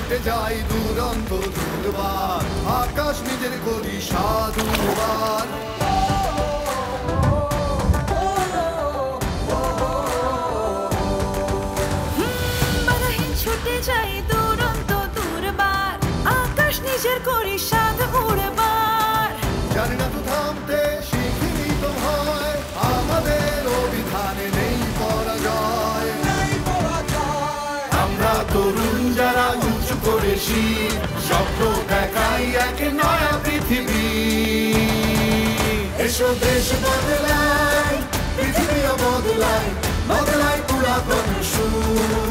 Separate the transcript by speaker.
Speaker 1: ছুটে যাই দুরন্ত দুর্বার, আকাশ নিজের করি সাধুবার।
Speaker 2: ছুটে যাই দুরন্ত দুর্বার, আকাশ নিজের করি সাধু উড়বার।
Speaker 1: জানি না তো থামতে, শিখিনি তো হয়, আমাদের অভিধানে নেই পরাজয়। আমরা তরুণ যারা উঁচু করে শির, স্বপ্ন দেখাই এক নয়া পৃথিবী। এসো দেশ বদলাই, পৃথিবীও বদলাই, বদলাই পুরাতন সুর।